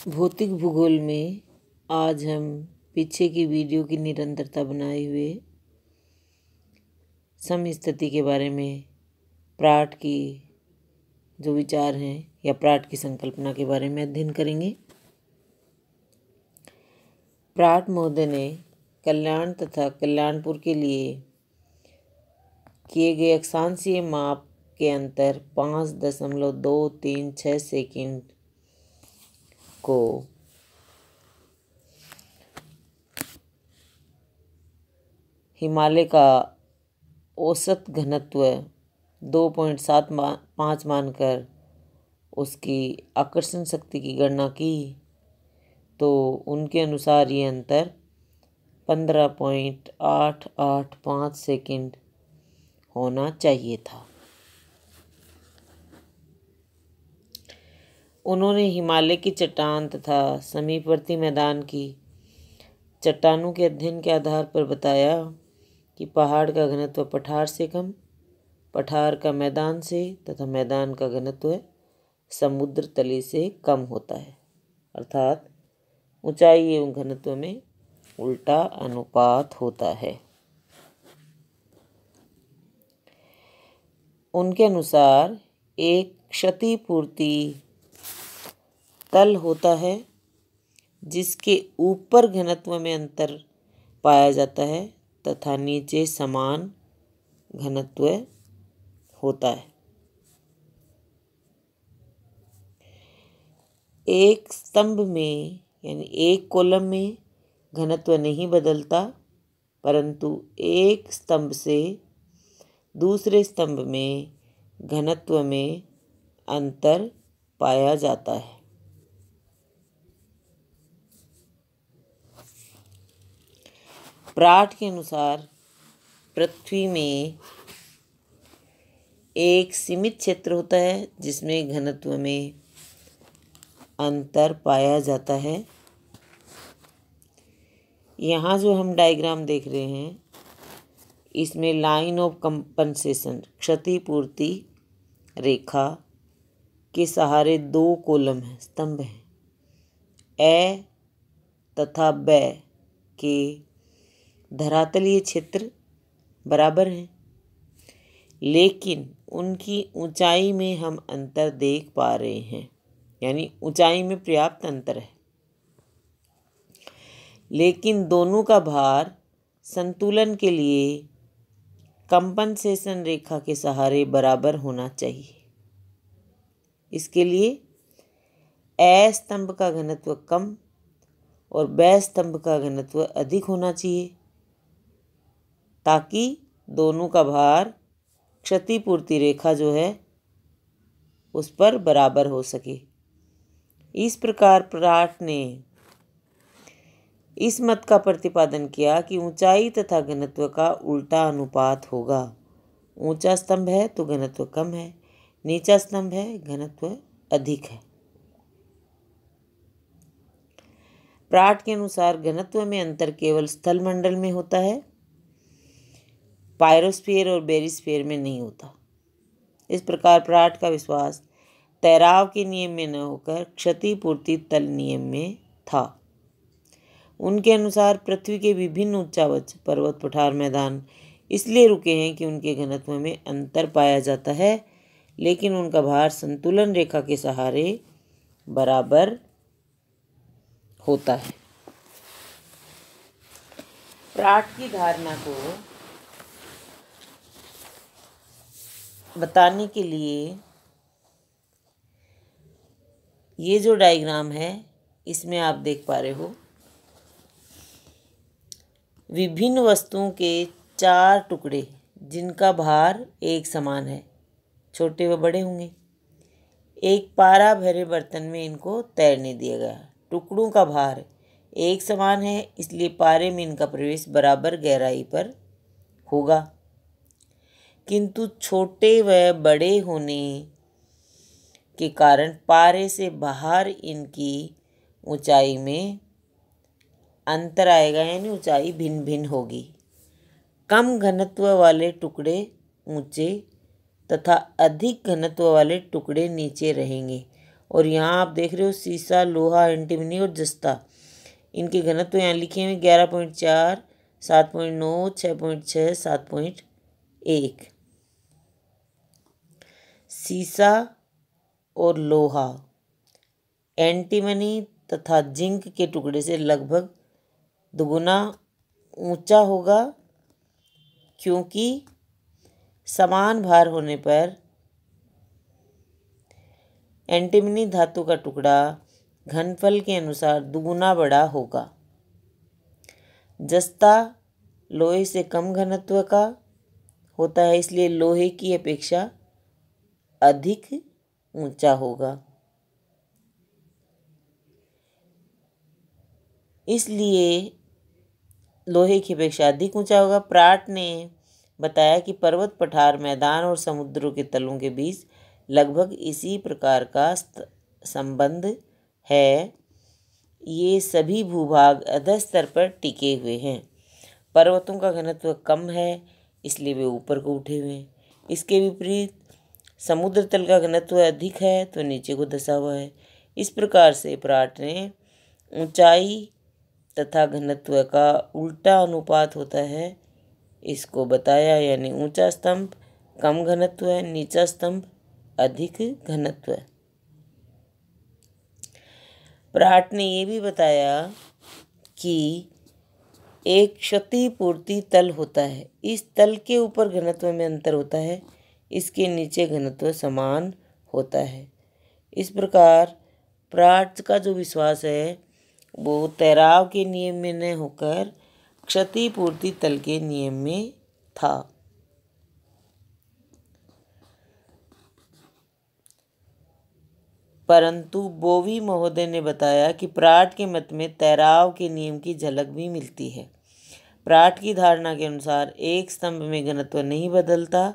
भौतिक भूगोल में आज हम पीछे की वीडियो की निरंतरता बनाए हुए समस्थिति के बारे में प्राट की जो विचार हैं या प्राट की संकल्पना के बारे में अध्ययन करेंगे। प्राट महोदय ने कल्याण तथा कल्याणपुर के लिए किए गए अक्षांशीय माप के अंतर 5.236 सेकंड को हिमालय का औसत घनत्व 2.75 मानकर उसकी आकर्षण शक्ति की गणना की तो उनके अनुसार ये अंतर 15.885 सेकंड होना चाहिए था। उन्होंने हिमालय की चट्टान तथा समीपवर्ती मैदान की चट्टानों के अध्ययन के आधार पर बताया कि पहाड़ का घनत्व पठार से कम, पठार का मैदान से तथा मैदान का घनत्व समुद्र तली से कम होता है, अर्थात ऊंचाई एवं घनत्व में उल्टा अनुपात होता है। उनके अनुसार एक क्षतिपूर्ति तल होता है जिसके ऊपर घनत्व में अंतर पाया जाता है तथा नीचे समान घनत्व होता है। एक स्तंभ में यानी एक कॉलम में घनत्व नहीं बदलता, परंतु एक स्तंभ से दूसरे स्तंभ में घनत्व में अंतर पाया जाता है। प्राट के अनुसार पृथ्वी में एक सीमित क्षेत्र होता है जिसमें घनत्व में अंतर पाया जाता है। यहाँ जो हम डायग्राम देख रहे हैं इसमें लाइन ऑफ कंपनसेशन क्षतिपूर्ति रेखा के सहारे दो कॉलम हैं, स्तंभ हैं। ए तथा ब के धरातलीय क्षेत्र बराबर हैं, लेकिन उनकी ऊंचाई में हम अंतर देख पा रहे हैं, यानी ऊंचाई में पर्याप्त अंतर है, लेकिन दोनों का भार संतुलन के लिए कंपनसेशन रेखा के सहारे बराबर होना चाहिए। इसके लिए ए स्तंभ का घनत्व कम और ब स्तंभ का घनत्व अधिक होना चाहिए ताकि दोनों का भार क्षतिपूर्ति रेखा जो है उस पर बराबर हो सके। इस प्रकार प्राट ने इस मत का प्रतिपादन किया कि ऊंचाई तथा घनत्व का उल्टा अनुपात होगा। ऊंचा स्तंभ है तो घनत्व कम है, नीचा स्तंभ है घनत्व अधिक है। प्राट के अनुसार घनत्व में अंतर केवल स्थल मंडल में होता है, पायरोस्फीयर और बेरिस्फीयर में नहीं होता। इस प्रकार प्राट का विश्वास तैराव के नियम में न होकर क्षतिपूर्ति तल नियम में था। उनके अनुसार पृथ्वी के विभिन्न उच्चावच पर्वत पठार मैदान इसलिए रुके हैं कि उनके घनत्व में अंतर पाया जाता है, लेकिन उनका भार संतुलन रेखा के सहारे बराबर होता है। प्राट की धारणा को बताने के लिए ये जो डायग्राम है इसमें आप देख पा रहे हो विभिन्न वस्तुओं के 4 टुकड़े जिनका भार एक समान है, छोटे व बड़े होंगे। एक पारा भरे बर्तन में इनको तैरने दिया गया। टुकड़ों का भार एक समान है, इसलिए पारे में इनका प्रवेश बराबर गहराई पर होगा, किंतु छोटे व बड़े होने के कारण पारे से बाहर इनकी ऊंचाई में अंतर आएगा, यानी ऊंचाई भिन्न भिन्न होगी। कम घनत्व वाले टुकड़े ऊंचे तथा अधिक घनत्व वाले टुकड़े नीचे रहेंगे और यहाँ आप देख रहे हो सीसा, लोहा, एंटीमनी और जस्ता, इनके घनत्व यहाँ लिखे हुए 11.4, 7.9, 6.6, 7.1। सीसा और लोहा एंटीमनी तथा जिंक के टुकड़े से लगभग दुगुना ऊंचा होगा, क्योंकि समान भार होने पर एंटीमनी धातु का टुकड़ा घनफल के अनुसार दुगुना बड़ा होगा। जस्ता लोहे से कम घनत्व का होता है, इसलिए लोहे की अपेक्षा अधिक ऊंचा होगा। इसलिए लोहे की अपेक्षा अधिक ऊंचा होगा। प्राट ने बताया कि पर्वत, पठार, मैदान और समुद्रों के तलों के बीच लगभग इसी प्रकार का संबंध है। ये सभी भूभाग अधः स्तर पर टिके हुए हैं। पर्वतों का घनत्व कम है, इसलिए वे ऊपर को उठे हुए हैं। इसके विपरीत समुद्र तल का घनत्व अधिक है, तो नीचे को धंसा हुआ है। इस प्रकार से प्राट ने ऊंचाई तथा घनत्व का उल्टा अनुपात होता है इसको बताया, यानी ऊंचा स्तंभ कम घनत्व है, नीचा स्तंभ अधिक घनत्व है। प्राट ने ये भी बताया कि एक क्षतिपूर्ति तल होता है। इस तल के ऊपर घनत्व में अंतर होता है, इसके नीचे घनत्व समान होता है। इस प्रकार प्राट का जो विश्वास है वो तैराव के नियम में न होकर क्षतिपूर्ति तल के नियम में था। परंतु बोवी महोदय ने बताया कि प्राट के मत में तैराव के नियम की झलक भी मिलती है। प्राट की धारणा के अनुसार एक स्तंभ में घनत्व नहीं बदलता,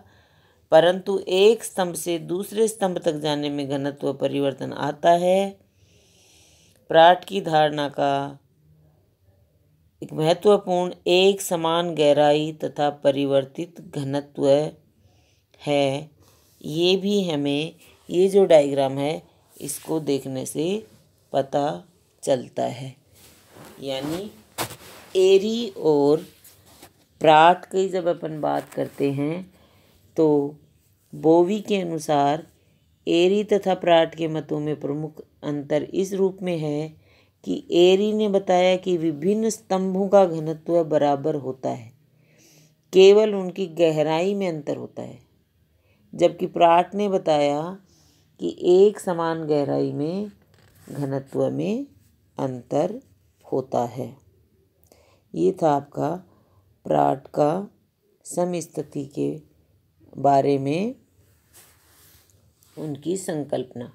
परंतु एक स्तंभ से दूसरे स्तंभ तक जाने में घनत्व परिवर्तन आता है। प्राट की धारणा का एक महत्वपूर्ण एक समान गहराई तथा परिवर्तित घनत्व है। ये भी हमें ये जो डायग्राम है इसको देखने से पता चलता है। यानी एरी और प्राट की जब अपन बात करते हैं तो बोवी के अनुसार एरी तथा प्राट के मतों में प्रमुख अंतर इस रूप में है कि एरी ने बताया कि विभिन्न स्तंभों का घनत्व बराबर होता है, केवल उनकी गहराई में अंतर होता है, जबकि प्राट ने बताया कि एक समान गहराई में घनत्व में अंतर होता है। ये था आपका प्राट का समस्थिति के बारे में उनकी संकल्पना।